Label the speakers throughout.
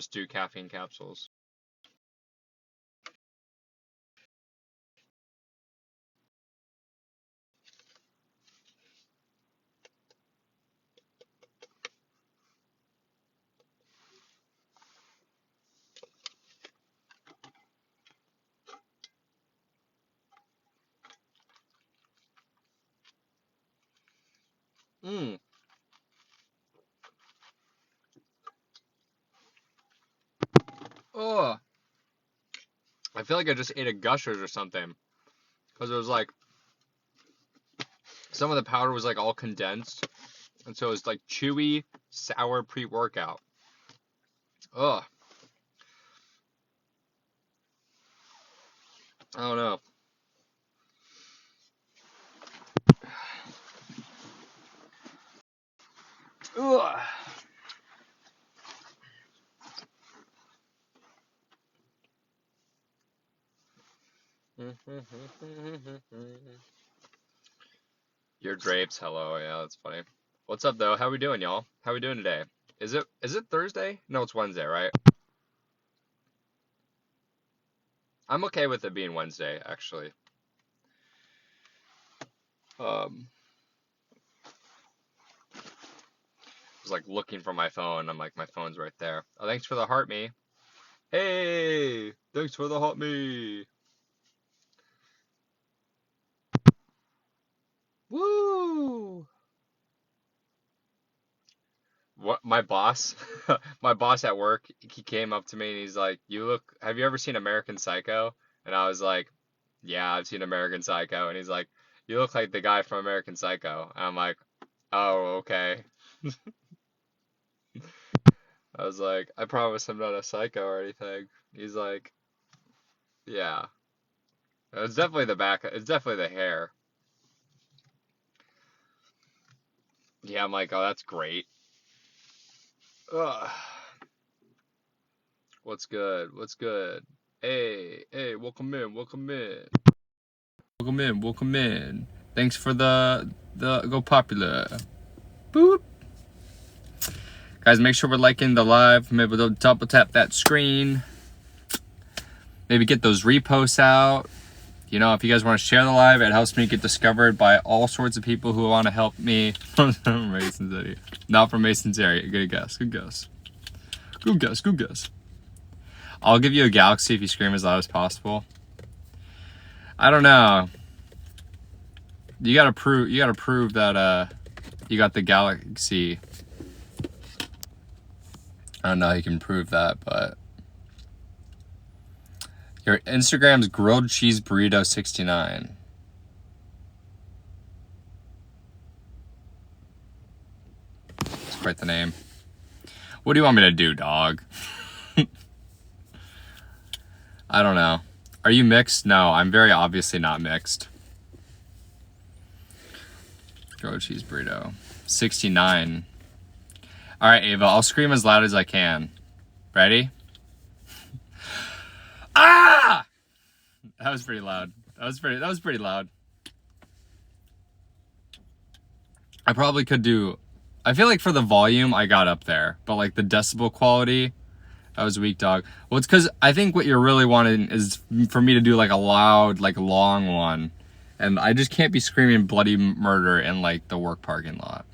Speaker 1: just do caffeine capsules. Mmm. Oh, I feel like I just ate a Gushers or something. Because it was like, some of the powder was like all condensed. And so it was like chewy, sour pre-workout. Ugh. I don't know. Ugh. Your drapes, hello, yeah, that's funny. What's up though? How we doing, y'all? How we doing today? Is it Thursday? No, it's Wednesday, right? I'm okay with it being Wednesday, actually. I was like looking for my phone. I'm like, my phone's right there. Oh, thanks for the heart me. Hey, thanks for the heart me. Woo! What my boss, my boss at work, he came up to me and he's like, have you ever seen American Psycho? And I was like, yeah, I've seen American Psycho. And he's like, you look like the guy from American Psycho. And I'm like, oh, okay. I was like, I promise I'm not a psycho or anything. He's like, yeah. It's definitely the back. It's definitely the hair. Yeah, I'm like, oh, that's great. Ugh. What's good? What's good? Hey, welcome in, welcome in. Welcome in, welcome in. Thanks for the go popular. Boop. Guys, make sure we're liking the live. Maybe we'll double tap that screen. Maybe get those reposts out. You know, if you guys want to share the live, it helps me get discovered by all sorts of people who want to help me. From Mason's area. Not from Mason's area. Good guess, good guess. Good guess, good guess. I'll give you a galaxy if you scream as loud as possible. I don't know. You gotta prove that you got the galaxy. I don't know how you can prove that, but your Instagram's grilled cheese burrito 69. That's quite the name. What do you want me to do, dog? I don't know. Are you mixed? No, I'm very obviously not mixed. Grilled cheese burrito 69. All right, Ava, I'll scream as loud as I can. Ready? Ah! That was pretty loud. That was pretty loud. I probably could do, I feel like for the volume I got up there, but like the decibel quality, that was weak, dog. Well, it's because I think what you're really wanting is for me to do like a loud, like long one. And I just can't be screaming bloody murder in like the work parking lot.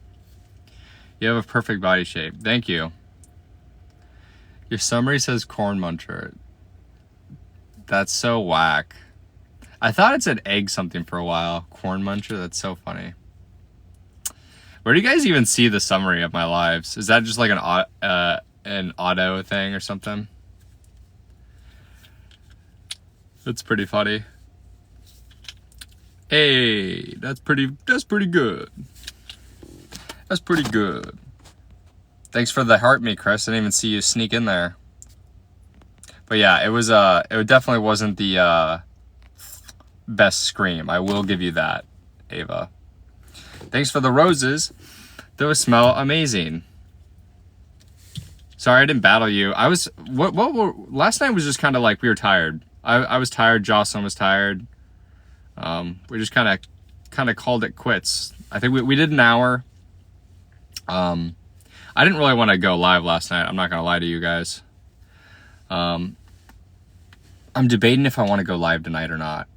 Speaker 1: You have a perfect body shape. Thank you. Your summary says corn muncher. That's so whack. I thought it said egg something for a while. Corn muncher, that's so funny. Where do you guys even see the summary of my lives? Is that just like an auto thing or something? That's pretty funny. Hey, that's pretty good. That's pretty good. Thanks for the heart me, Chris. I didn't even see you sneak in there. But yeah, it definitely wasn't the best scream. I will give you that, Ava. Thanks for the roses. Those smell amazing. Sorry I didn't battle you. Last night was just kind of like we were tired. I was tired, Jocelyn was tired. We just kind of called it quits. I think we did an hour. I didn't really want to go live last night. I'm not going to lie to you guys. I'm debating if I want to go live tonight or not.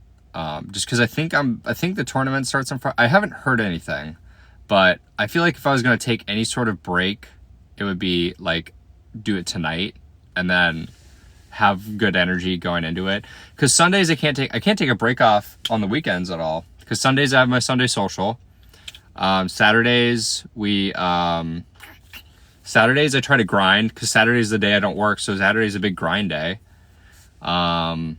Speaker 1: Just because I think the tournament starts on Friday. I haven't heard anything, but I feel like if I was going to take any sort of break, it would be like do it tonight and then have good energy going into it. Because Sundays I can't take a break off on the weekends at all. Because Sundays I have my Sunday social. Saturdays Saturdays I try to grind because Saturday's the day I don't work, so Saturday's a big grind day. Yeah,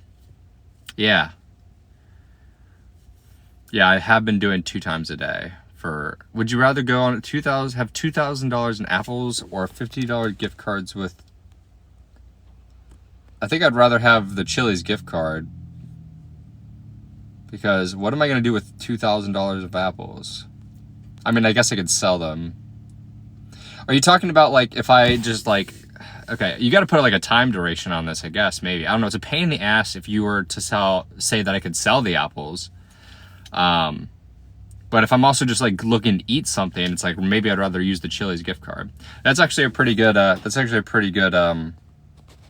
Speaker 1: I have been doing 2 times a day. Would you rather go on have $2,000 in apples or $50 gift cards with? I think I'd rather have the Chili's gift card, because what am I gonna do with $2,000 of apples? I mean, I guess I could sell them. Are you talking about like if I just like, okay, you got to put like a time duration on this, I guess, maybe. I don't know. It's a pain in the ass if you were to say that I could sell the apples. But if I'm also just like looking to eat something, it's like maybe I'd rather use the Chili's gift card. That's actually a pretty good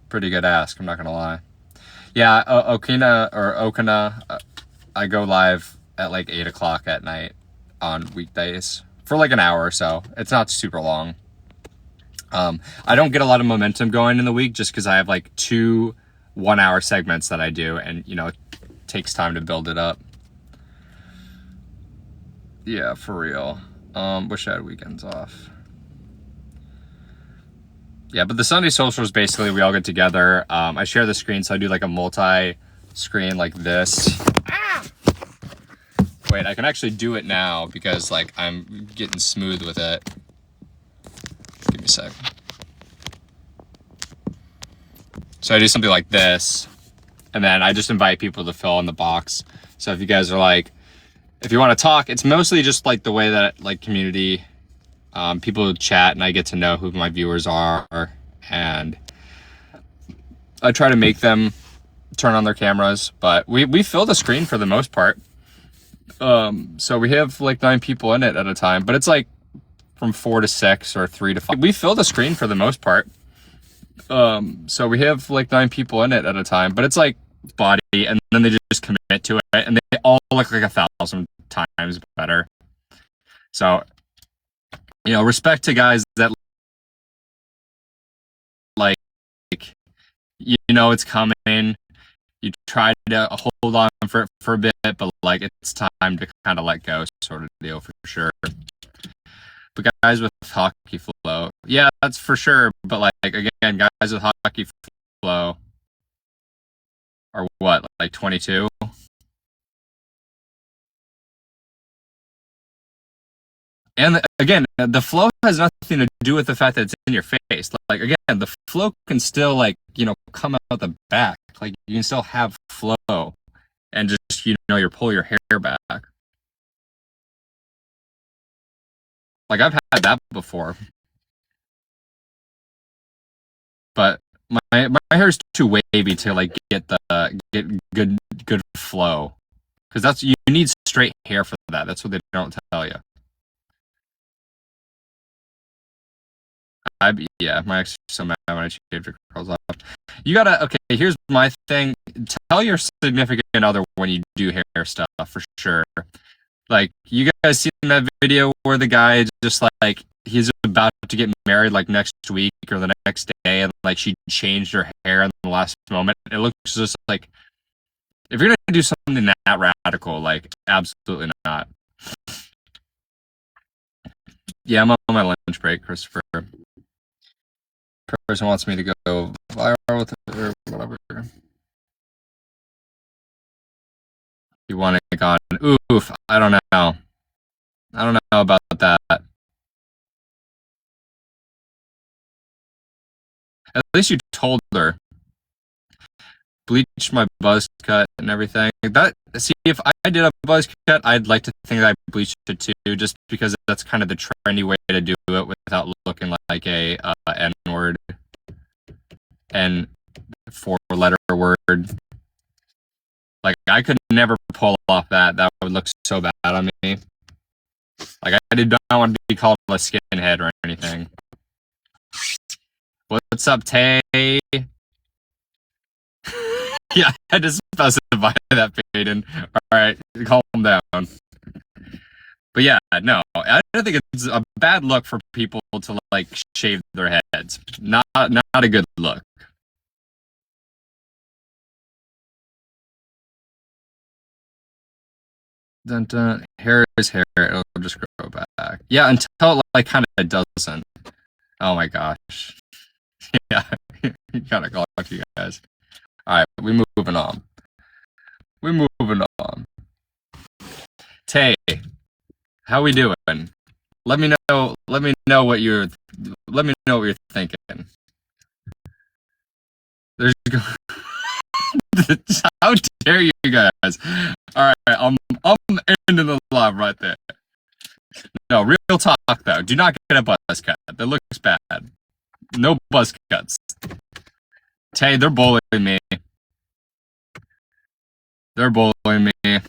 Speaker 1: pretty good ask, I'm not gonna lie. Yeah, Okina, I go live at like 8 o'clock at night on weekdays for like an hour or so. It's not super long. I don't get a lot of momentum going in the week just because I have like 2 1-hour segments that I do, and it takes time to build it up. Yeah, for real. Wish I had weekends off. Yeah, but the Sunday social is basically we all get together. I share the screen, so I do like a multi-screen like this. Wait, I can actually do it now because like I'm getting smooth with it. Give me a sec. So I do something like this, and then I just invite people to fill in the box. So if you guys are like, if you want to talk, it's mostly just like the way that like community, people chat and I get to know who my viewers are, and I try to make them turn on their cameras, but we fill the screen for the most part. So we have like 9 people in it at a time, but it's like from 4 to 6 or 3 to 5. We fill the screen for the most part. So we have like 9 people in it at a time, but it's like body, and then they just commit to it, and they all look like 1,000 times better. So, respect to guys that like, it's coming. You try to hold on for a bit, but like it's time to kind of let go, sort of deal, for sure. But guys with hockey flow, yeah, that's for sure. But like again, guys with hockey flow are what, like 22? And again, the flow has nothing to do with the fact that it's in your face. Like again, the flow can still like come out the back. Like you can still have flow, and just you pull your hair back. Like I've had that before, but my hair is too wavy to like get good flow, because you need straight hair for that. That's what they don't tell you. My ex was so mad when I shaved her curls off. You gotta, okay, here's my thing. Tell your significant other when you do hair stuff, for sure. Like, you guys seen that video where the guy just like, he's about to get married like next week or the next day, and like she changed her hair in the last moment. It looks just like, if you're gonna do something that radical, like, absolutely not. Yeah, I'm on my lunch break, Christopher. Person wants me to go viral with it or whatever. You want it gone? Oof, I don't know. I don't know about that. At least you told her. Bleach my buzz cut and everything. See, if I did a buzz cut, I'd like to think that I bleached it too, just because that's kind of the trendy way to do it without looking like a N-word and 4-letter word. Like, I could never pull off that. That would look so bad on me. Like, I did not want to be called a skinhead or anything. What's up, Tay? Yeah, I had to specify that, Peyton. All right, calm down. But yeah, no, I don't think it's a bad look for people to like shave their heads. Not a good look. Dun, dun. Hair is hair. It'll just grow back. Yeah, until it like kind of doesn't. Oh my gosh. Yeah, kind of clock you guys. All right, we moving on. We moving on. Tay, how we doing? Let me know. Let me know what you're. Let me know what you're thinking. There's. How dare you guys? All right, I'm ending the live right there. No, real talk though. Do not get a buzz cut. That looks bad. No buzz cuts. Tay, they're bullying me. They're bullying me. I'm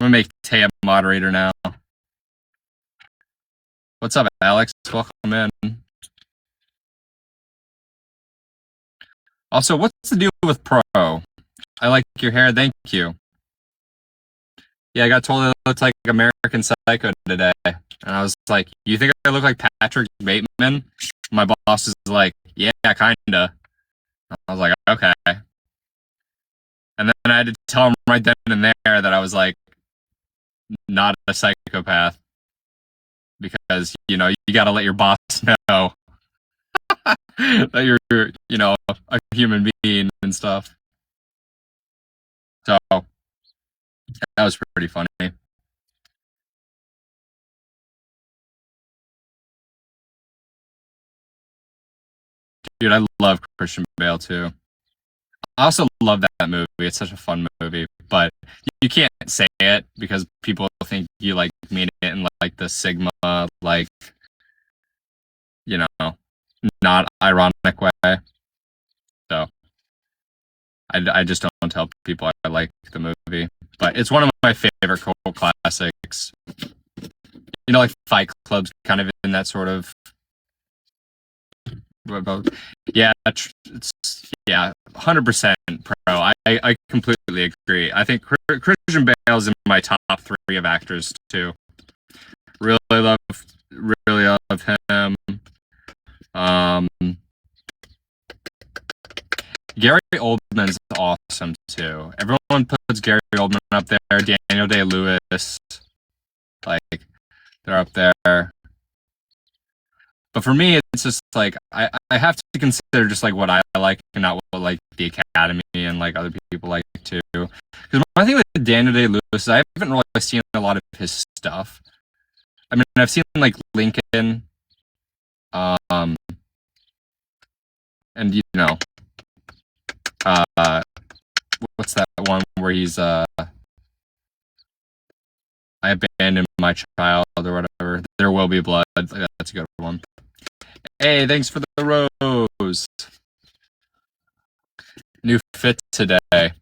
Speaker 1: gonna make Tay a moderator now. What's up, Alex? Welcome in. Also, what's the deal with Pro? I like your hair. Thank you. Yeah, I got told it looked like American Psycho today. And I was like, you think I look like Patrick Bateman? My boss is like, yeah, kinda. I was like, okay. And then I had to tell him right then and there that I was like, not a psychopath. Because, you gotta let your boss know that you're, a human being and stuff. So, that was pretty funny. Dude, I love Christian Bale too. I also love that movie. It's such a fun movie, but you can't say it because people think you like mean it in like the Sigma, like, not ironic way. So I just don't tell people I like the movie, but it's one of my favorite cult classics. Like Fight Club's kind of in that sort of. Yeah, it's 100% pro. I completely agree. I think Christian Bale's in my top 3 of actors too. Really love him. Gary Oldman's awesome too. Everyone puts Gary Oldman up there. Daniel Day-Lewis, like, they're up there. But for me, it's just like I have to consider just like what I like and not what like the Academy and like other people like too. Because my thing with Daniel Day-Lewis, I haven't really seen a lot of his stuff. I mean, I've seen like Lincoln, and what's that one where he's I abandoned my child or whatever. There Will Be Blood. That's a good one. Hey, thanks for the rose. New fit today.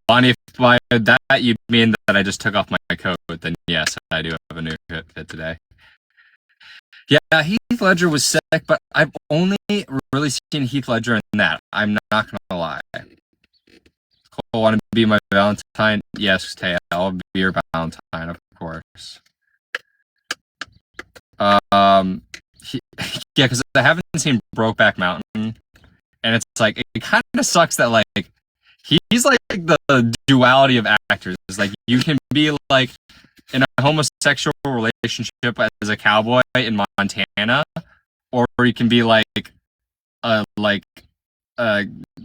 Speaker 1: Bonnie, if by that you mean that I just took off my coat, then yes, I do have a new fit today. Yeah, Heath Ledger was sick, but I've only really seen Heath Ledger in that. I'm not gonna lie. Cole, want to be my Valentine? Yes, Tay, I'll be your Valentine, of course. Yeah, because I haven't seen Brokeback Mountain, and it's like it kind of sucks that like he's like the duality of actors. Like you can be like in a homosexual relationship as a cowboy in Montana, or you can be like a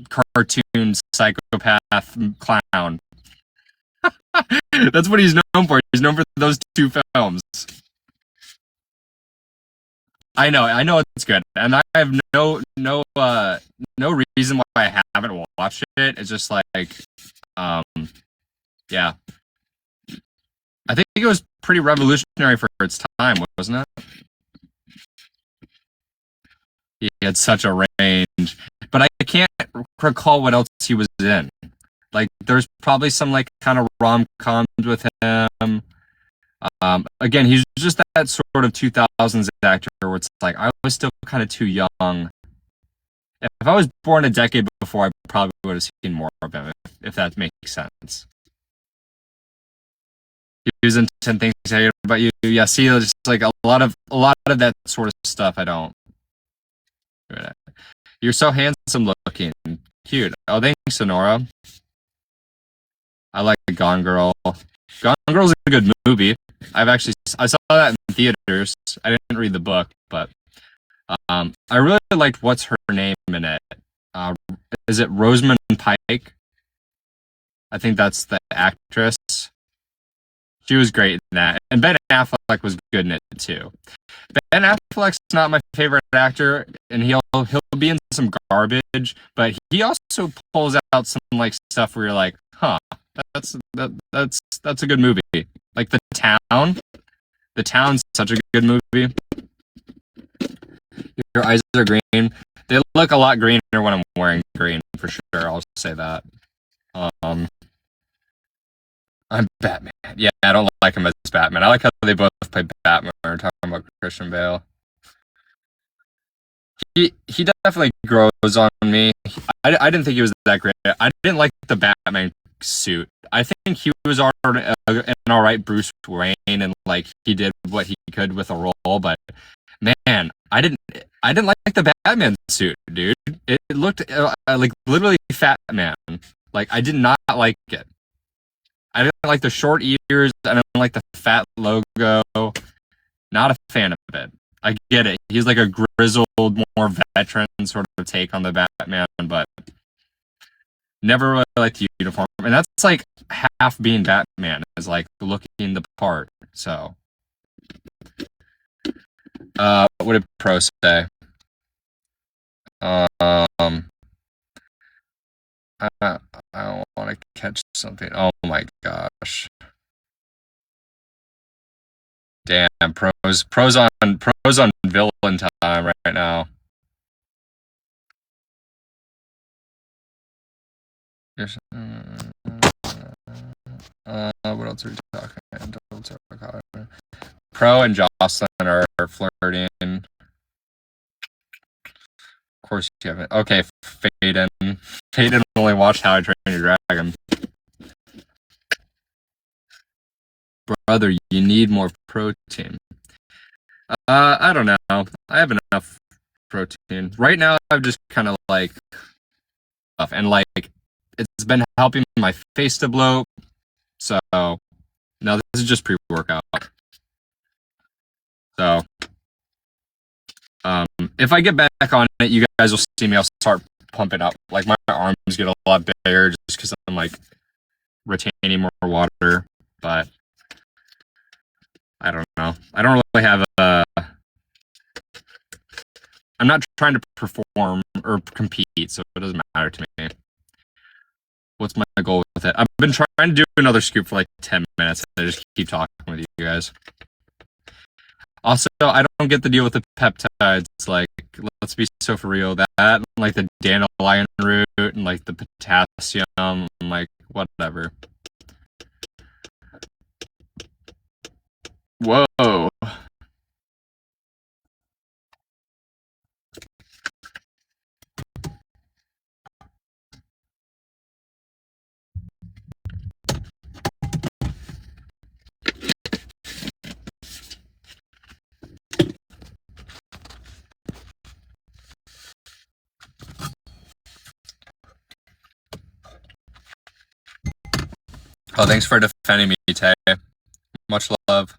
Speaker 1: cartoon psychopath clown. That's what he's known for. He's known for those 2 films. I know it's good, and I have no reason why I haven't watched it. It's just like, yeah, I think it was pretty revolutionary for its time, wasn't it? He had such a range, but I can't recall what else he was in. Like, there's probably some like kind of rom-coms with him. Again, he's just that sort of 2000s actor where it's like I was still kind of too young, If I was born a decade before, I probably would have seen more of him, if that makes sense. He was into 10 things I hate about you. Yeah, see, just like a lot of that sort of stuff. I don't. You're so handsome looking, cute. Oh, thanks, Sonora. I like Gone Girl. Gone Girl's a good movie. I saw that in theaters. I didn't read the book, but I really liked what's her name in it. Uh, is it Rosamund Pike? I think that's the actress. She was great in that, and Ben Affleck was good in it too. Ben Affleck's not my favorite actor, and he'll be in some garbage, but he also pulls out some like stuff where you're like, huh, that's a good movie. Like The Town. The Town's such a good movie. Your eyes are green. They look a lot greener when I'm wearing green for sure. I'll say that. Um, I'm Batman. Yeah, I don't like him as Batman. I like how they both play Batman. We're talking about Christian Bale. He definitely grows on me. I didn't think he was that great. I didn't like the Batman suit. I think he was already an all right Bruce Wayne, and like he did what he could with a role. But man, I didn't like the Batman suit, dude. It looked like literally Fat Man. Like I did not like it. I didn't like the short ears. I didn't like the fat logo. Not a fan of it. I get it. He's like a grizzled, more veteran sort of take on the Batman, but never really liked the uniform. And that's like half being Batman is like looking the part. So, what did Pro say? Um, I want to catch something. Oh my gosh. Damn, pros on villain time right now. Yes, what else are we talking? Pro and Jocelyn are flirting. Of course you haven't. Okay, Faden. Faden only watched How I Train Your Dragon. Brother, you need more protein. I don't know. I have enough protein. Right now, I'm just kind of like, and like, it's been helping my face to bloat. So, now this is just pre-workout. So, if I get back on it, you guys will see me. I'll start pumping up. Like my arms get a lot bigger just because I'm like retaining more water. But I don't know. I don't really have a. I'm not trying to perform or compete, so it doesn't matter to me. What's my goal with it? I've been trying to do another scoop for like 10 minutes. And I just keep talking with you guys. Also, I don't get the deal with the peptides. Like, let's be so for real. That, like the dandelion root and like the potassium, and like whatever. Whoa. Oh, thanks for defending me, Tay. Much love.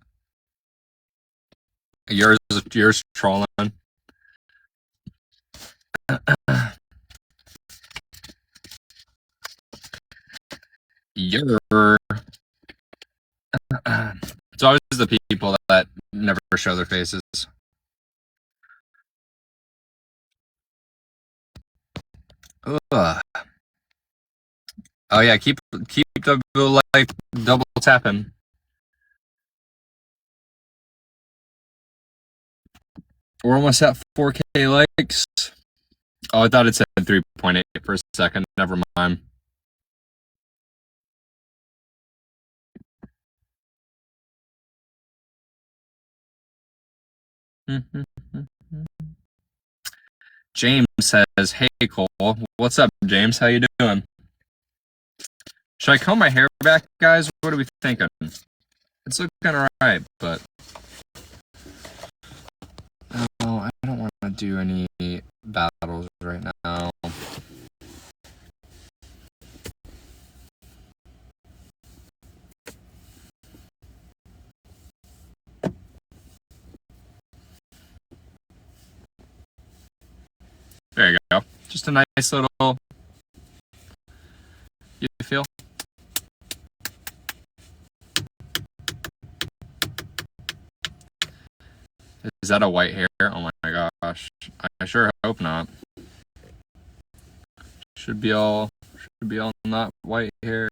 Speaker 1: Yours trolling. You're. It's always the people that never show their faces. Ugh. Oh yeah, keep the like double tapping. We're almost at 4K likes. Oh, I thought it said 3.8 for a second. Never mind. James says, "Hey Cole, what's up, James? How you doing? Should I comb my hair back, guys? What are we thinking? It's looking alright, but oh, I don't want to do any battles right now." There you go. Just a nice little. You feel? Is that a white hair? Oh my gosh. I sure hope not. Should be all not white hair.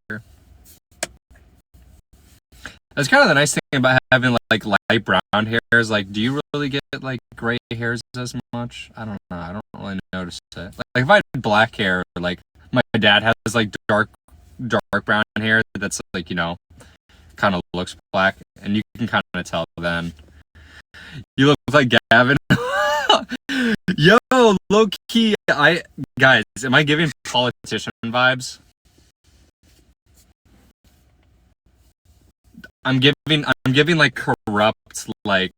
Speaker 1: That's kind of the nice thing about having like light brown hairs. Like, do you really get like gray hairs as much? I don't know. I don't really notice it. Like if I had black hair, like my dad has like dark brown hair that's like, you know, kind of looks black, and you can kind of tell then. You look like Gavin. Yo, low key, guys, am I giving politician vibes? I'm giving like corrupt, like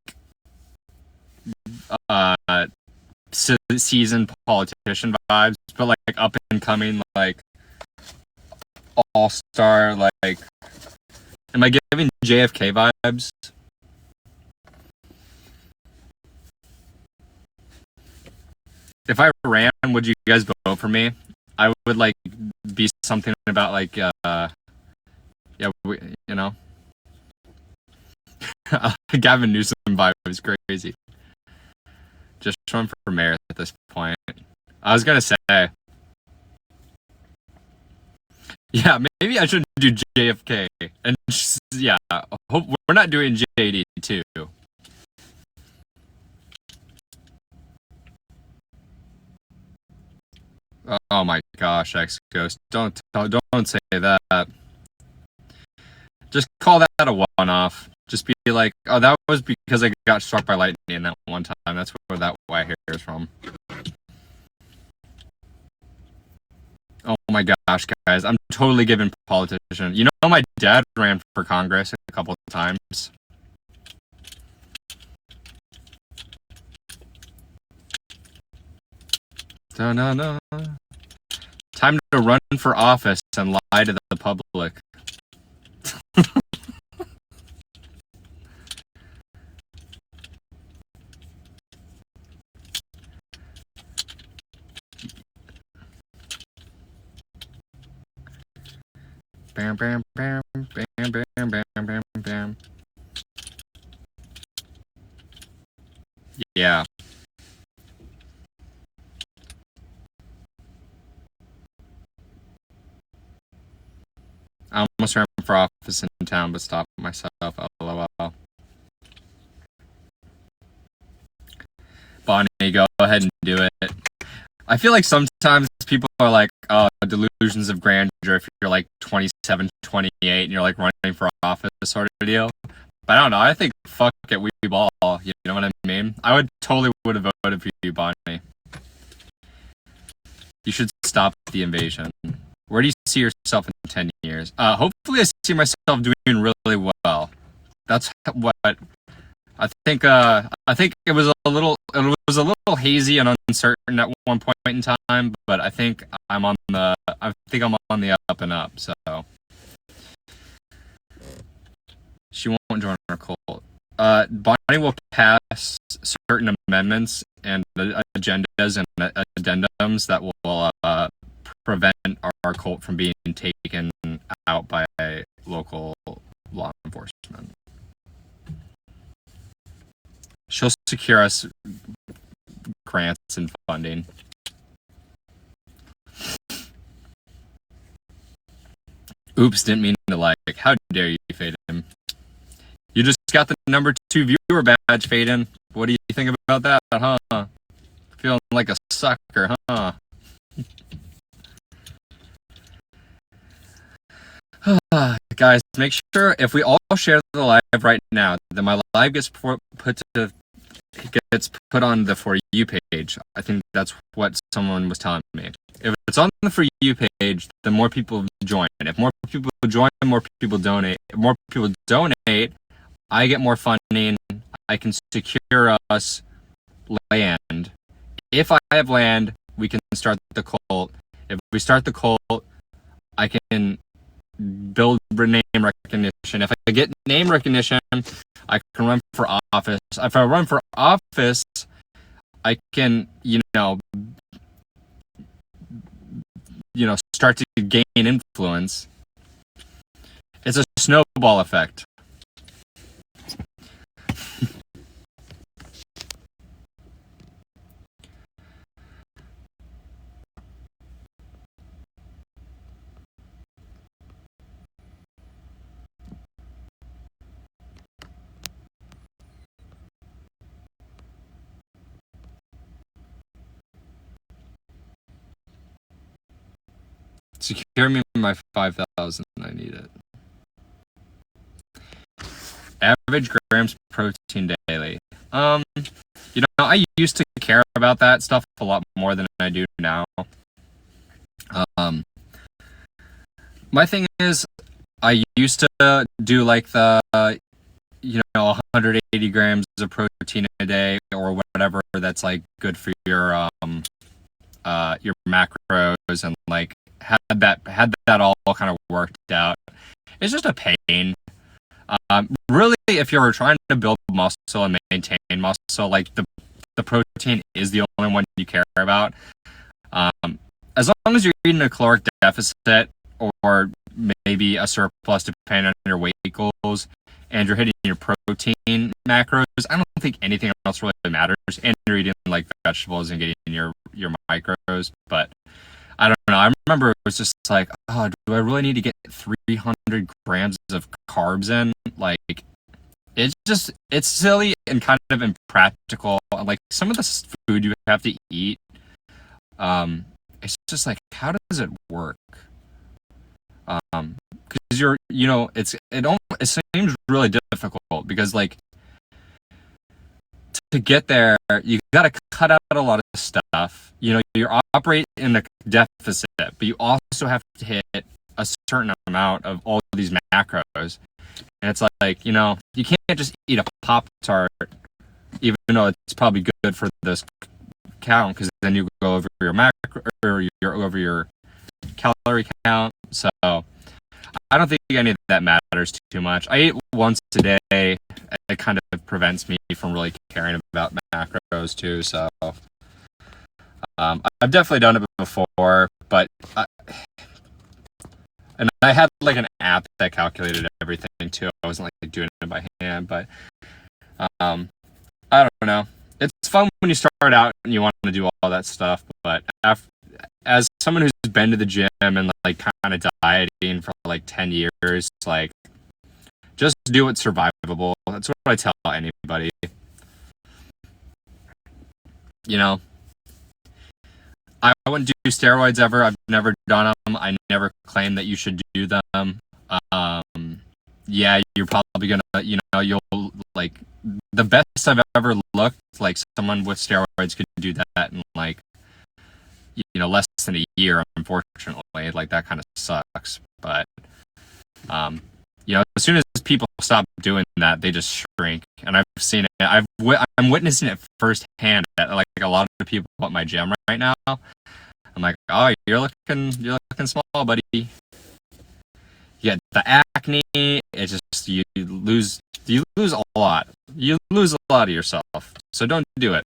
Speaker 1: seasoned politician vibes, but like up and coming, like all-star, like. Am I giving JFK vibes? If I ran, would you guys vote for me? I would like be something about like yeah, you know. Gavin Newsom vibe is crazy. Just run for mayor at this point. I was gonna say, yeah, maybe I shouldn't do JFK, and just, yeah, hope we're not doing JD too. Oh my gosh, X Ghost, don't say that. Just call that a one-off. Just be like, oh, that was because I got struck by lightning that one time. That's where that white hair is from. Oh my gosh, guys, I'm totally giving politician. You know, my dad ran for Congress a couple of times. No. Time to run for office and lie to the public. Bam, bam, bam, bam, bam, bam, bam, bam. Yeah. I almost ran for office in town, but stopped myself. LOL. Bonnie, go ahead and do it. I feel like sometimes people are like, oh, delusions of grandeur if you're like 27, 28, and you're like running for office sort of deal. But I don't know. I think, fuck it, we ball. You know what I mean? I would have voted for you, Bonnie. You should stop the invasion. Where do you see yourself in 10 years? Hopefully I see myself doing really well. That's what I think it was a little hazy and uncertain at one point in time, but I think I'm on the up and up. So she won't join our cult. Bonnie will pass certain amendments and agendas and addendums that will prevent our cult from being taken out by local law enforcement. She'll secure us grants and funding. Oops, didn't mean to like. How dare you, Faden? You just got the number 2 viewer badge, Faden. What do you think about that, huh? Feeling like a sucker, huh? Guys, make sure if we all share the live right now, then my live gets put to gets put on the For You page. I think that's what someone was telling me. If it's on the For You page, then more people join. If more people join, more people donate. If more people donate, I get more funding. I can secure us land. If I have land, we can start the cult. If we start the cult, I can build name recognition. If I get name recognition, I can run for office. If I run for office, I can, start to gain influence. It's a snowball effect. Secure me my 5,000. I need it. Average grams protein daily. I used to care about that stuff a lot more than I do now. My thing is, I used to do like the 180 grams of protein a day or whatever that's like good for your macros, and like had that all kind of worked out. It's just a pain. Really, if you're trying to build muscle and maintain muscle, like the protein is the only one you care about. As long as you're eating a caloric deficit or maybe a surplus depending on your weight goals, and you're hitting your protein macros, I don't think anything else really matters. And you're eating like vegetables and getting your macros. But I don't know. I remember it was just like, oh, do I really need to get 300 grams of carbs in? Like, it's silly and kind of impractical. Like, some of the food you have to eat, it's just like, how does it work? Because it seems really difficult because like to get there, you got to cut out a lot of stuff. You're operating in a deficit, but you also have to hit a certain amount of all of these macros. And it's like, you can't just eat a Pop-Tart, even though it's probably good for this count, because then you go over your macro or you're over your calorie count. So I don't think any of that matters too much. I eat once a day. It kind of prevents me from really caring about macros too. So I've definitely done it before, but I had like an app that calculated everything too. I wasn't like doing it by hand, but I don't know. It's fun when you start out and you want to do all that stuff, but as someone who's been to the gym and like kind of dieting for like 10 years, like just do what's survivable. That's what I tell anybody. I wouldn't do steroids ever. I've never done them. I never claim that you should do them. Yeah, you're probably gonna, you'll like the best I've ever looked like someone with steroids could do that in like, less than a year. Unfortunately, like that kind of sucks. But as soon as people stop doing that, they just shrink. And I've seen it. I'm witnessing it firsthand at like a lot of people at my gym right now. I'm like, oh, you're looking small, buddy. You get the acne. It's just you lose a lot. You lose a lot of yourself. So don't do it.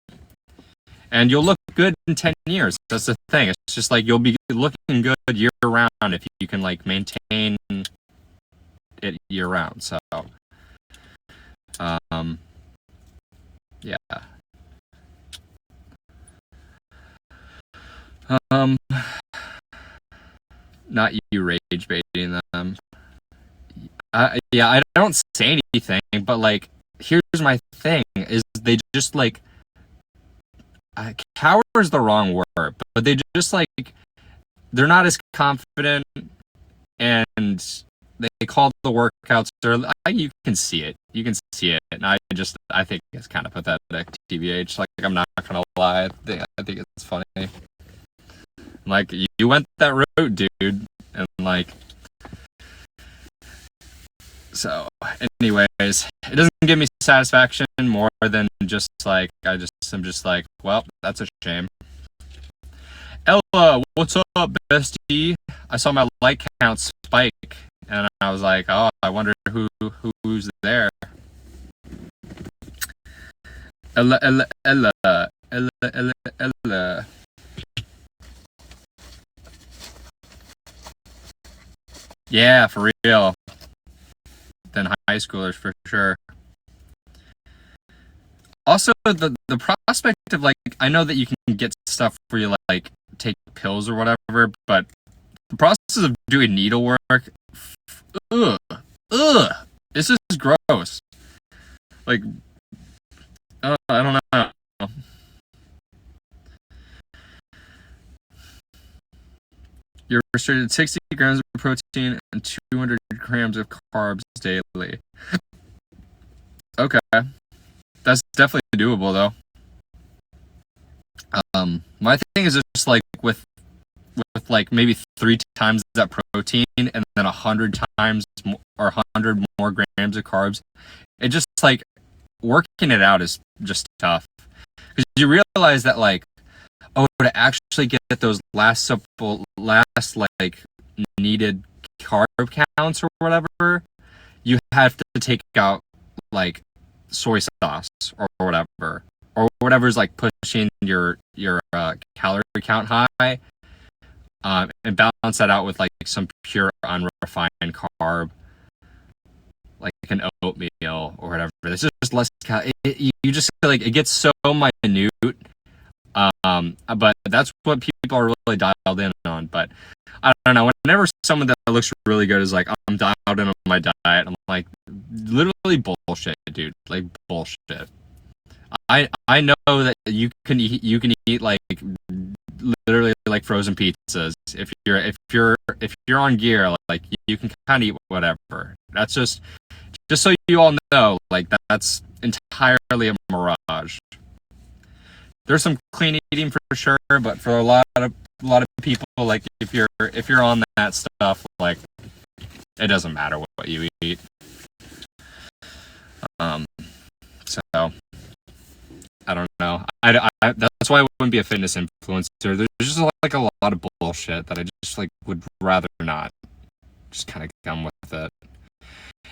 Speaker 1: And you'll look good in 10 years. That's the thing. It's just like you'll be looking good year round if you can like maintain it year round. So yeah. Not you rage baiting them. I don't say anything, but like, here's my thing: is they just like, cower is the wrong word, but they just like, they're not as confident, and they call the workouts early. You can see it. You can see it. And I think it's kind of pathetic, TBH. Like, I'm not going to lie. I think it's funny. Like, you went that route, dude. And, like, so, anyways, it doesn't give me satisfaction more than just, like, I'm just like, well, that's a shame. Ella, what's up, bestie? I saw my like count spike, and I was like, oh, I wonder who's there. Ella, Ella, Ella, Ella, Ella, Ella. Yeah, for real. Than high schoolers, for sure. Also, the prospect of, like, I know that you can get stuff where you, like, take pills or whatever, but the process of doing needlework, ugh, this is gross. Like, I don't know. You're restricted 60 grams of protein and 200 grams of carbs daily. Okay, that's definitely doable, though. My thing is just, like, with like maybe 3 times that protein and then 100 times or 100 more grams of carbs. It just, like, working it out is just tough, because you realize that, like, oh, to actually get those last like needed carb counts or whatever, you have to take out, like, soy sauce or whatever's, like, pushing your calorie count high, and balance that out with, like, some pure unrefined carb, like an oatmeal or whatever. This is just less you just, like, it gets so minute, but that's what people are really dialed in on. But I don't know, whenever someone that looks really good is like, I'm dialed in on my diet, I'm like, literally bullshit, dude. Like, bullshit. I know that you can eat like literally like frozen pizzas if you're on gear. Like, you can kind of eat whatever. That's just so you all know, like, that's entirely a mirage. There's some clean eating for sure, but for a lot of people, like, if you're on that stuff, like, it doesn't matter what you eat. So I don't know. I that's why I wouldn't be a fitness influencer. There's just, like, a lot of bullshit that I just, like, would rather not just kind of come with it.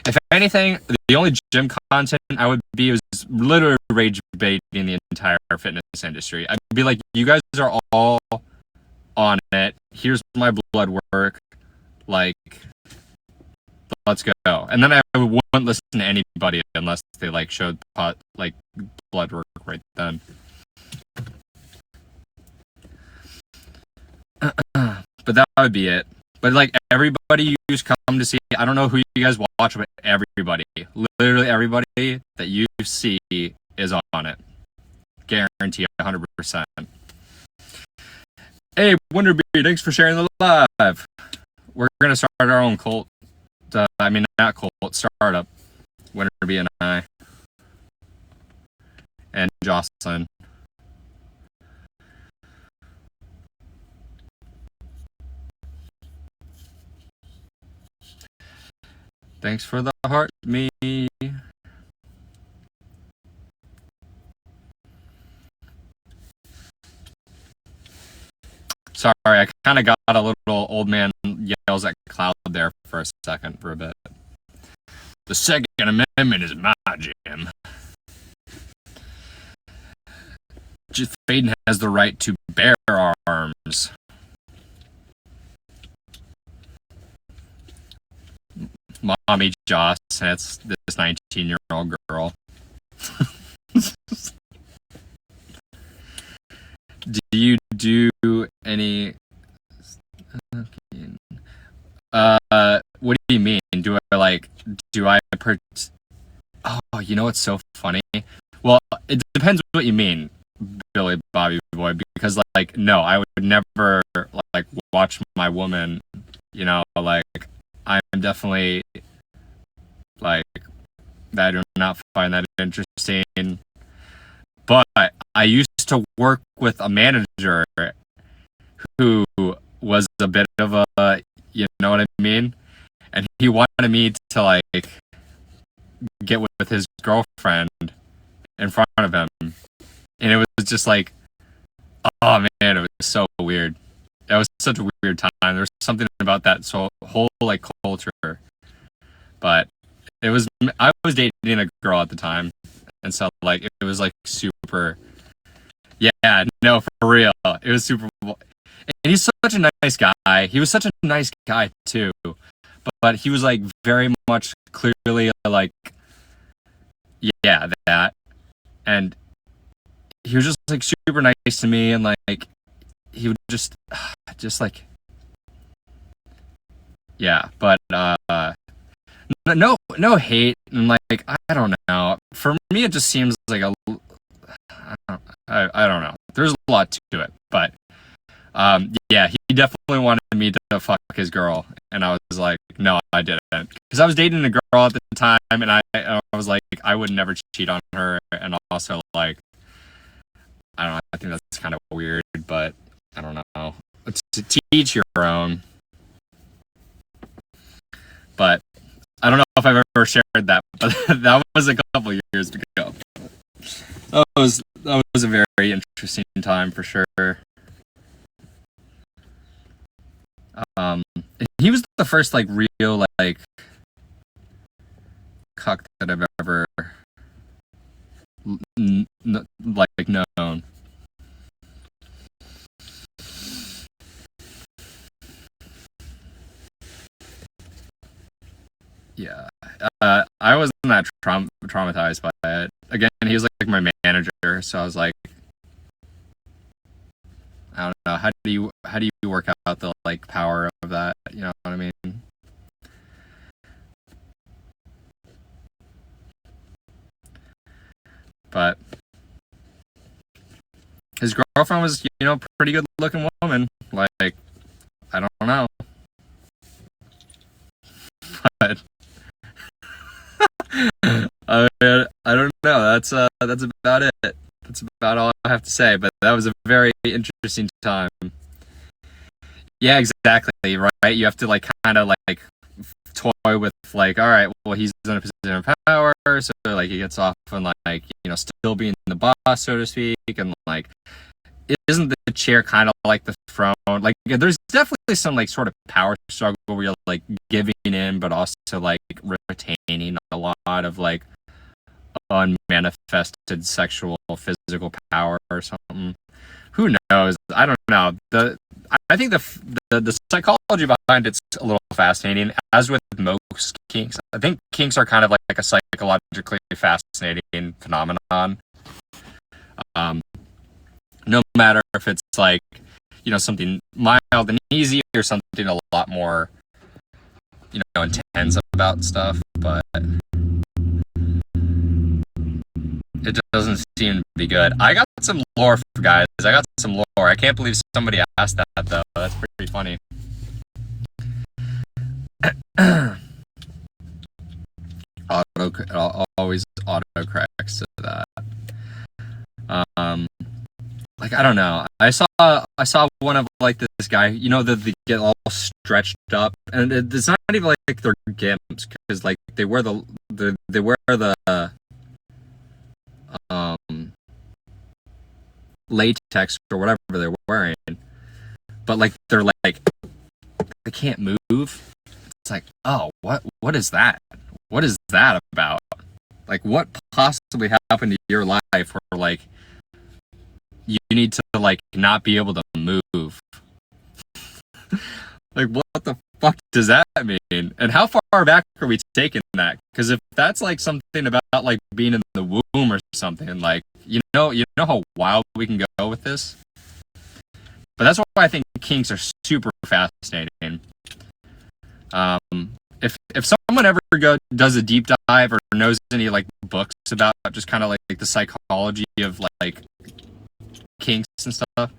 Speaker 1: If anything, the only gym content I would be is literally rage baiting the entire fitness industry. I'd be like, you guys are all on it. Here's my blood work. Like, let's go. And then I wouldn't listen to anybody unless they, like, showed like blood work right then. But that would be it. But, like, everybody you come to see, I don't know who you guys watch, but everybody, literally everybody that you see is on it. Guarantee 100%. Hey, Wonderbee, thanks for sharing the live. We're going to start our own cult. Not cult, startup. Wonderbee and I. And Jocelyn. Thanks for the heart, me. Sorry, I kind of got a little old man yells at cloud there for a second, for a bit. The Second Amendment is my jam. Faden has the right to bear arms. Mommy Joss, that's this 19-year-old girl. Do you do any... what do you mean? Do I... Oh, you know what's so funny? Well, it depends what you mean, Billy Bobby Boy, because, like, no, I would never, like, watch my woman, like, I'm definitely like that. I do not find that interesting. But I used to work with a manager who was a bit of a, you know what I mean? And he wanted me to like get with his girlfriend in front of him. And it was just like, oh man, it was so weird. It was such a weird time. There was something about that whole like culture. But I was dating a girl at the time. And so like it was like super, yeah, no, for real. It was super, and he's such a nice guy. He was such a nice guy too. But he was like very much clearly like, yeah, that. And he was just like super nice to me, and like he would just like, yeah. But no hate, and like I don't know. For me, it just seems like I don't know. There's a lot to it, but yeah, he definitely wanted me to fuck his girl, and I was like, no, I didn't, because I was dating a girl at the time, and I was like, I would never cheat on her, and also like, I don't know, I think that's kind of weird, but I don't know. It's to teach your own. But I don't know if I've ever shared that, but that was a couple years ago. That was a very interesting time for sure. He was the first like real like cuck that I've ever like known. Yeah, I wasn't that traumatized by it. Again, he was like my manager, so I was like, I don't know, how do you work out the like power of that? You know what I mean? But his girlfriend was, you know, pretty good looking woman. Like, I don't know, but I don't know. That's about it. That's about all I have to say. But that was a very interesting time. Yeah, exactly. Right. You have to like kind of like toy with like, all right, well, he's in a position of power, so like he gets off on like, you know, still being the boss, so to speak, and like, isn't the chair kind of like the throne? Like, there's definitely some like sort of power struggle where you're like giving in, but also like retaining a lot of like unmanifested sexual physical power or something. Who knows? I don't know. I think the psychology behind it's a little fascinating. As with most kinks, I think kinks are kind of like a psychologically fascinating phenomenon. No matter if it's like, you know, something mild and easy or something a lot more, you know, intense about stuff, but it doesn't seem to be good. I got some lore, guys. I got some lore. I can't believe somebody asked that, though. That's pretty funny. Always auto corrects to that. Like, I don't know. I saw one of like this guy. You know, they get all stretched up, and it's not even like they're gimps, because like they wear they wear the latex or whatever they're wearing, but like they're like they can't move. It's like, oh, what is that? What is that about? Like, what possibly happened to your life where like you need to like not be able to move? Like, what the fuck does that mean? And how far back are we taking that? Because if that's like something about like being in the womb or something, like, you know how wild we can go with this. But that's why I think kinks are super fascinating. If someone ever does a deep dive or knows any like books about just kind of like the psychology of like kinks and stuff,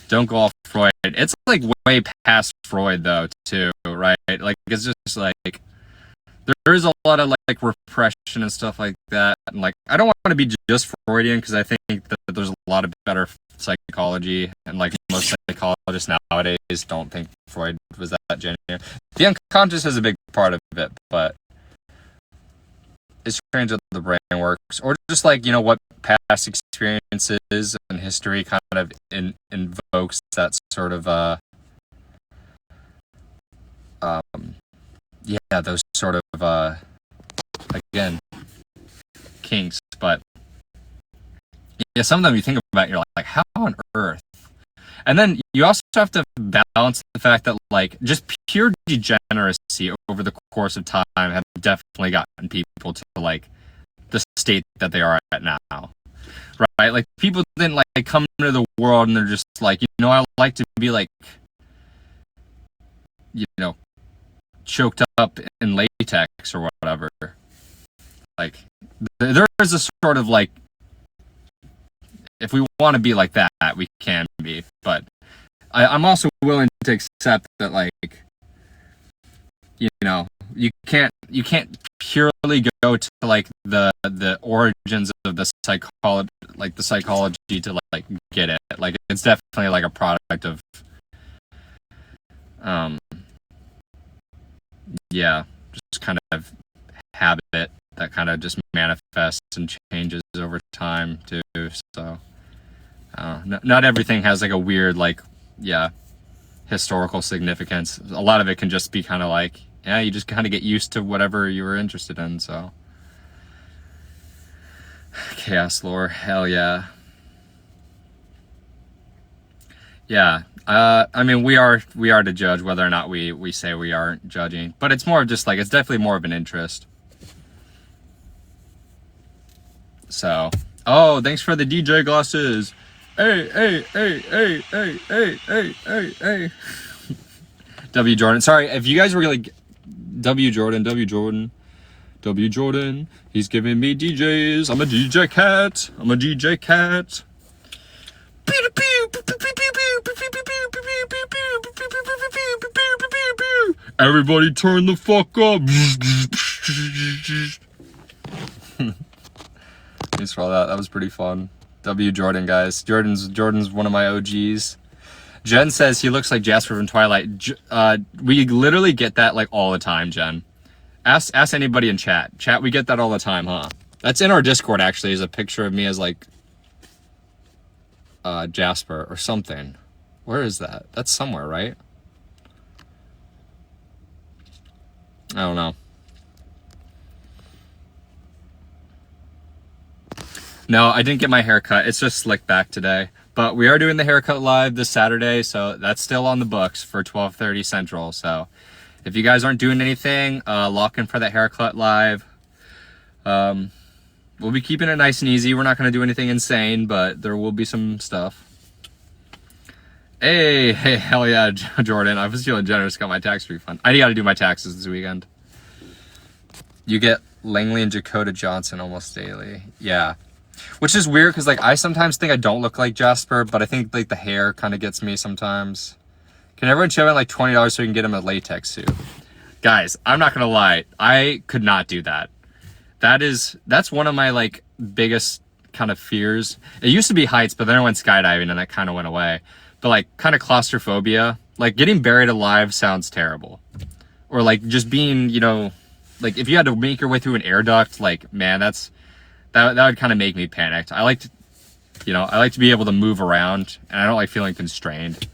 Speaker 1: don't go off Freud. It's like way past Freud though too, right? Like it's just like there is a lot of like repression and stuff like that. And like I don't want to be just Freudian because I think that there's a lot of better psychology, and like most psychologists nowadays don't think Freud was that genuine. The unconscious is a big part of it, but it's strange how the brain works, or just like what past experiences and history kind of invokes that sort of yeah, those sort of again kinks. But yeah, some of them you think about, you're like how on earth? And then you also have to balance the fact that like just pure degeneracy over the course of time have definitely gotten people to like the state that they are at now, right? Like people didn't like come into the world and they're just like, I like to be like, choked up in latex or whatever. Like there is a sort of like, if we want to be like that, we can be. But I'm also willing to accept that, like, you can't purely go to like the origins of the psychology to like get it. Like it's definitely like a product of just kind of habit that kind of just manifests and changes over time too. So not everything has like a weird like historical significance. A lot of it can just be kind of like, you just kind of get used to whatever you were interested in. So chaos lore, hell yeah. I mean, we are to judge whether or not we say we aren't judging, but it's more of just like, it's definitely more of an interest. So, oh, thanks for the DJ glasses. Hey. W Jordan. Sorry, if you guys were like W Jordan, he's giving me DJs. I'm a DJ cat. Everybody turn the fuck up. Thanks for all that. That was pretty fun. W Jordan, guys. Jordan's one of my OGs. Jen says he looks like Jasper from Twilight. We literally get that like all the time, Jen. Ask anybody in chat. Chat, we get that all the time, huh? That's in our Discord, actually, is a picture of me as like Jasper or something. Where is that? That's somewhere, right? I don't know. No, I didn't get my hair cut. It's just slicked back today. But we are doing the haircut live this Saturday, so that's still on the books for 12:30 Central. So if you guys aren't doing anything, lock in for that haircut live. We'll be keeping it nice and easy. We're not going to do anything insane, but there will be some stuff. Hey, hell yeah, Jordan. I was feeling generous, got my tax refund. I got to do my taxes this weekend. You get Langley and Dakota Johnson almost daily. Yeah. Which is weird because like I sometimes think I don't look like Jasper, but I think like the hair kind of gets me sometimes. Can everyone chip in like $20 so we can get him a latex suit? Guys, I'm not gonna lie, I could not do that. That's one of my like biggest kind of fears. It used to be heights, but then I went skydiving and that kind of went away. But like kind of claustrophobia, like getting buried alive sounds terrible. Or like just being, like if you had to make your way through an air duct, like man, that would kind of make me panicked. I like to be able to move around, and I don't like feeling constrained.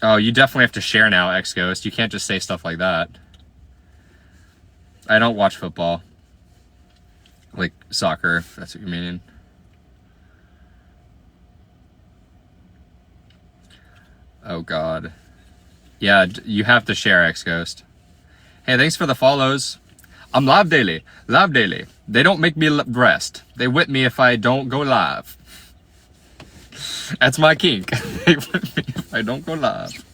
Speaker 1: Oh, you definitely have to share now, X-Ghost. You can't just say stuff like that. I don't watch football. Like soccer, if that's what you're meaning. Oh, God. Yeah, you have to share, X-Ghost. Hey, thanks for the follows. I'm live daily. They don't make me rest. They whip me if I don't go live. That's my kink. They whip me if I don't go live.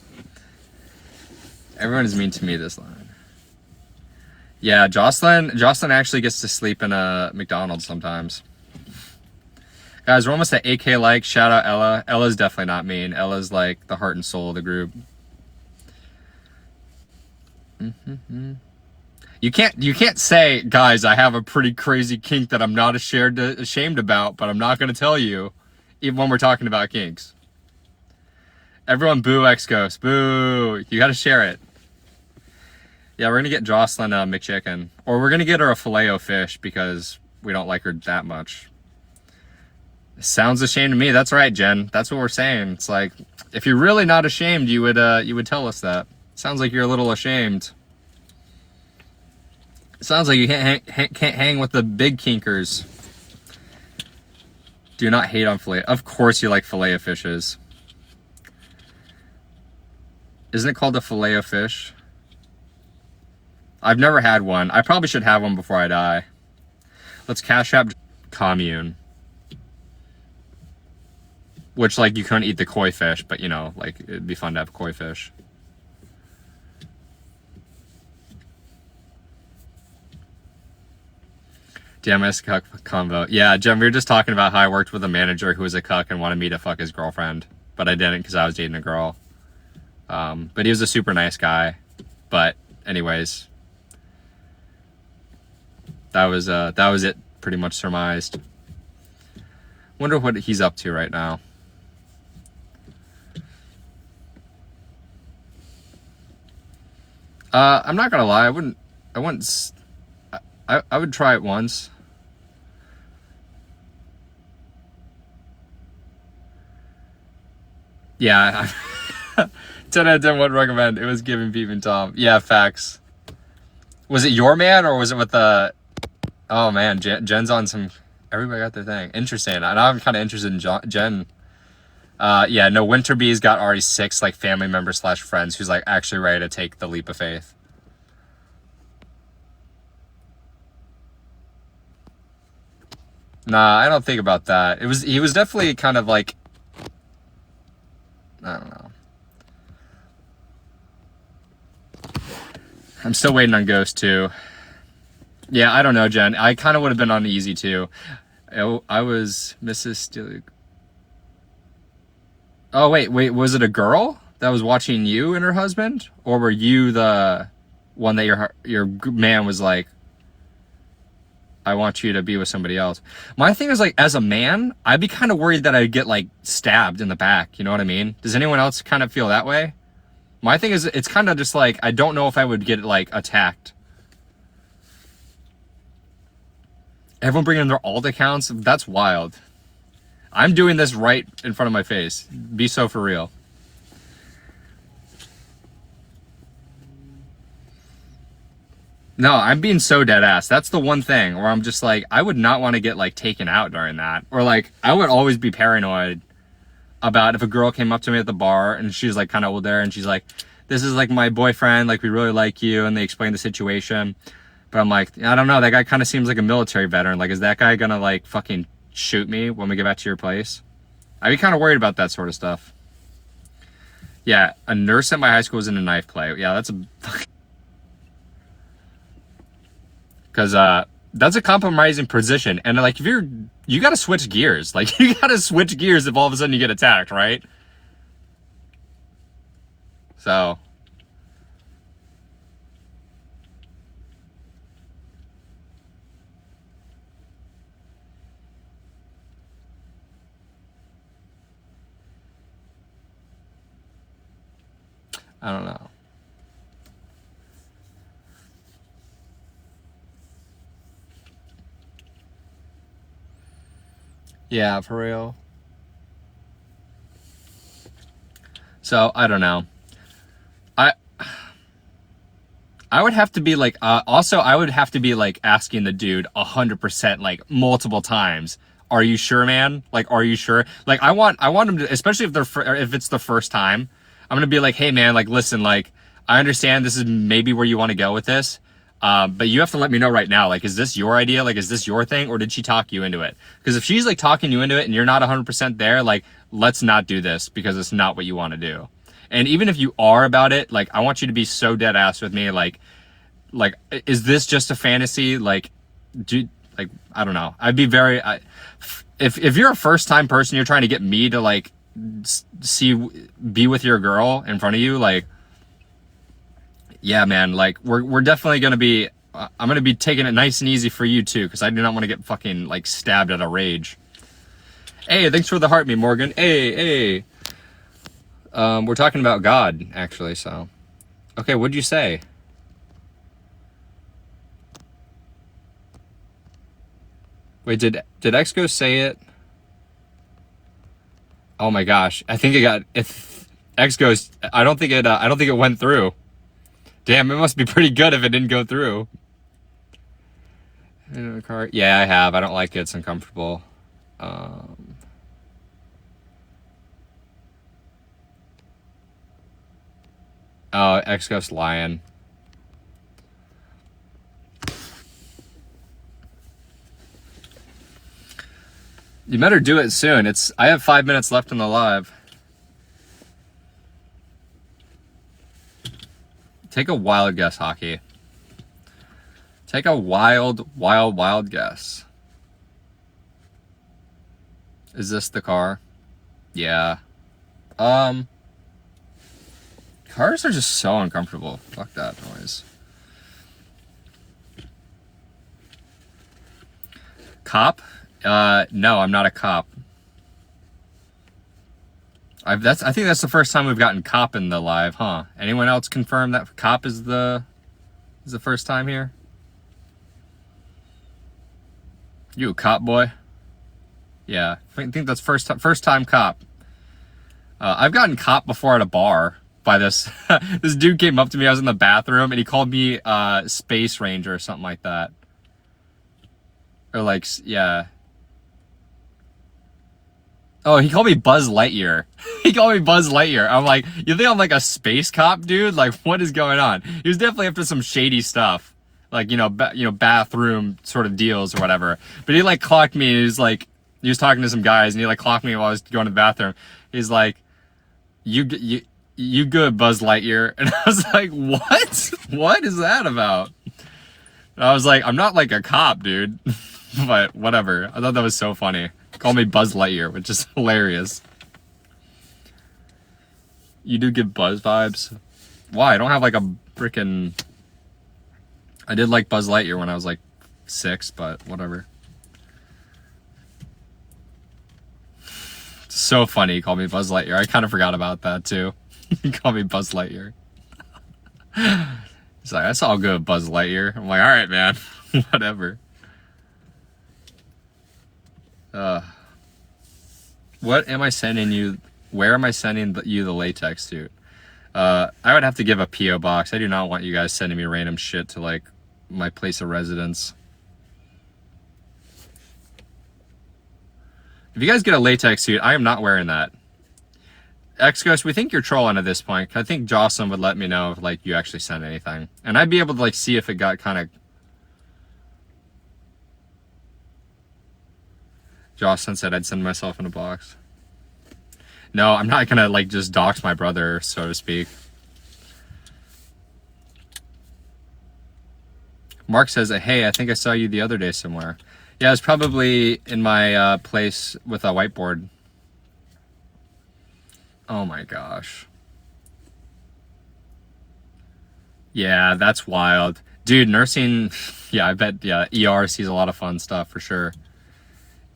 Speaker 1: Everyone is mean to me this line. Yeah, Jocelyn actually gets to sleep in a McDonald's sometimes. Guys, we're almost at 8K likes. Shout out Ella. Ella's definitely not mean. Ella's like the heart and soul of the group. You can't say, guys, I have a pretty crazy kink that I'm not ashamed about, but I'm not going to tell you, even when we're talking about kinks. Everyone boo X-Ghost. Boo. You got to share it. Yeah, we're going to get Jocelyn a McChicken. Or we're going to get her a Filet-O-Fish because we don't like her that much. Sounds ashamed to me. That's right, Jen. That's what we're saying. It's like, if you're really not ashamed, you would tell us that. Sounds like you're a little ashamed. Sounds like you can't hang with the big kinkers. Do not hate on filet. Of course you like Filet-O-Fishes. Isn't it called a Filet-O-Fish? I've never had one. I probably should have one before I die. Let's Cash App commune. Which, like, you couldn't eat the koi fish, but, you know, like, it'd be fun to have koi fish. DMS cuck convo. Yeah, Jen, we were just talking about how I worked with a manager who was a cuck and wanted me to fuck his girlfriend. But I didn't because I was dating a girl. But he was a super nice guy. But, anyways. That was it, pretty much surmised. Wonder what he's up to right now. I'm not gonna lie, I would try it once. Yeah, 10 out of 10 would recommend. It was giving Peep and Tom. Yeah, facts. Was it your man or was it with the... Oh man, Jen's on some... Everybody got their thing. Interesting. And I'm kind of interested in Jen. Yeah, no, Winterbee's got already 6 like family members / friends who's like actually ready to take the leap of faith. Nah, I don't think about that. He was definitely kind of like, I don't know. I'm still waiting on Ghost too. Yeah, I don't know, Jen. I kind of would have been uneasy too. I was Mrs. Steele. Oh, wait, was it a girl that was watching you and her husband? Or were you the one that your man was like, I want you to be with somebody else? My thing is, like, as a man, I'd be kind of worried that I'd get, like, stabbed in the back. You know what I mean? Does anyone else kind of feel that way? My thing is, it's kind of just like, I don't know if I would get, like, attacked. Everyone bringing their alt accounts? That's wild. I'm doing this right in front of my face. Be so for real. No, I'm being so dead ass. That's the one thing where I'm just like, I would not want to get like taken out during that. Or like, I would always be paranoid about if a girl came up to me at the bar and she's like kind of old there and she's like, this is like my boyfriend, like we really like you, and they explain the situation. But I'm like, I don't know, that guy kind of seems like a military veteran. Like, is that guy gonna like fucking shoot me when we get back to your place? I'd be kind of worried about that sort of stuff. Yeah, a nurse at my high school was in a knife play. Yeah, that's a... Because that's a compromising position. And like, if you got to switch gears. Like, you got to switch gears if all of a sudden you get attacked, right? So... I don't know. Yeah, for real. So, I don't know. I would have to be like, also, I would have to be like asking the dude 100%, like multiple times. Are you sure, man? Like, are you sure? Like, I want him to, especially if it's the first time, I'm going to be like, hey man, like, listen, like, I understand this is maybe where you want to go with this. But you have to let me know right now, like, is this your idea? Like, is this your thing? Or did she talk you into it? Because if she's like talking you into it and you're not 100% there, like, let's not do this because it's not what you want to do. And even if you are about it, like, I want you to be so dead ass with me. Like, is this just a fantasy? Like, I don't know. I'd be very, if you're a first time person, you're trying to get me to like be with your girl in front of you, like, yeah, man, like we're definitely gonna be. I'm gonna be taking it nice and easy for you too, because I do not want to get fucking like stabbed at a rage. Hey, thanks for the heart, me Morgan. Hey. We're talking about God actually, so okay. What'd you say? Wait, did Exco say it? Oh my gosh, I think it got. If Exco's, I don't think it went through. Damn, it must be pretty good if it didn't go through. Car. Yeah, I have. I don't like it. It's uncomfortable. Oh, Exco's lying. You better do it soon. I have 5 minutes left in the live. Take a wild guess, Hockey. Take a wild guess. Is this the car? Yeah. Cars are just so uncomfortable. Fuck that noise. Cop? No, I'm not a cop. I think that's the first time we've gotten cop in the live, huh? Anyone else confirm that cop is the first time here? You a cop boy? Yeah, I think that's first time cop. I've gotten cop before at a bar by this this dude came up to me. I was in the bathroom and he called me Space Ranger or something like that. Or like, yeah. Oh, he called me Buzz Lightyear. He called me Buzz Lightyear. I'm like, you think I'm like a space cop, dude? Like, what is going on? He was definitely after some shady stuff, like bathroom sort of deals or whatever. But he like clocked me. And he was talking to some guys, and he like clocked me while I was going to the bathroom. He's like, you good, Buzz Lightyear? And I was like, what? What is that about? And I was like, I'm not like a cop, dude. But whatever. I thought that was so funny. Call me Buzz Lightyear, which is hilarious. You do give Buzz vibes. Why? I don't have like a freaking. I did like Buzz Lightyear when I was like 6, but whatever. It's so funny. You call me Buzz Lightyear. I kind of forgot about that too. You call me Buzz Lightyear. He's like, that's all good, Buzz Lightyear. I'm like, all right, man. Whatever. What am I sending you? Where am I sending you the latex suit? I would have to give a P.O. box. I do not want you guys sending me random shit to like my place of residence. If you guys get a latex suit, I am not wearing that. X-Ghost, we think you're trolling at this point. I think Jocelyn would let me know if like you actually sent anything. And I'd be able to like see if it got kind of... Jocelyn said I'd send myself in a box. No, I'm not gonna like just dox my brother, so to speak. Mark says, hey, I think I saw you the other day somewhere. Yeah, it was probably in my place with a whiteboard. Oh my gosh. Yeah, that's wild. Dude, nursing, yeah, I bet, yeah, ER sees a lot of fun stuff for sure.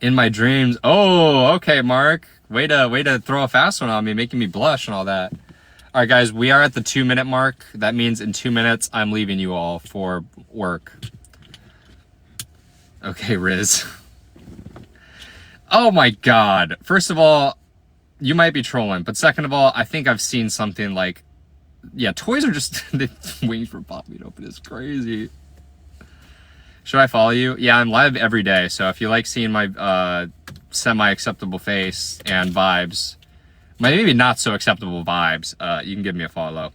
Speaker 1: In my dreams. Oh, okay, Mark. Way to throw a fast one on me, making me blush and all that. All right, guys, we are at the 2-minute mark. That means in 2 minutes, I'm leaving you all for work. Okay, Riz. Oh my God. First of all, you might be trolling, but second of all, I think I've seen something like, yeah, toys are just waiting for Poppy to open. It's crazy. Should I follow you? Yeah, I'm live every day, so if you like seeing my semi-acceptable face and vibes, maybe not so acceptable vibes, you can give me a follow.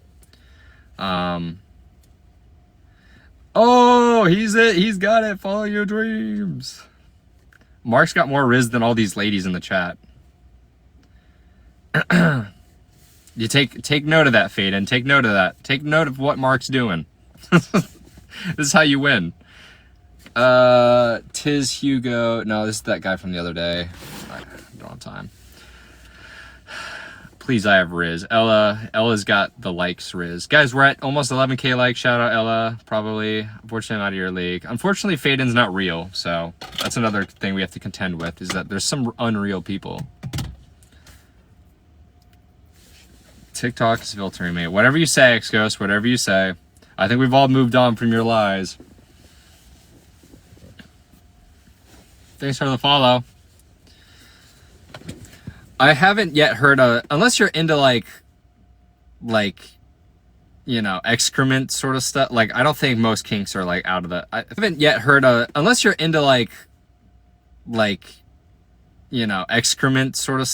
Speaker 1: Oh, he's got it. Follow your dreams. Mark's got more Riz than all these ladies in the chat. You take note of that, Faden. Take note of that. Take note of what Mark's doing. This is how you win. Tiz Hugo. No, this is that guy from the other day. I don't have time. Please, I have Riz. Ella's got the likes, Riz. Guys, we're at almost 11K likes. Shout out, Ella. Probably. Unfortunately, I'm out of your league. Unfortunately, Faden's not real. So that's another thing we have to contend with, is that there's some unreal people. TikTok is filtering me. Whatever you say, Xghost. Whatever you say. I think we've all moved on from your lies. Thanks for the follow. I haven't yet heard a, unless you're into like, you know, excrement sort of stuff. Like, I don't think most kinks are like out of the, I haven't yet heard a, unless you're into like, you know, excrement sort of stuff.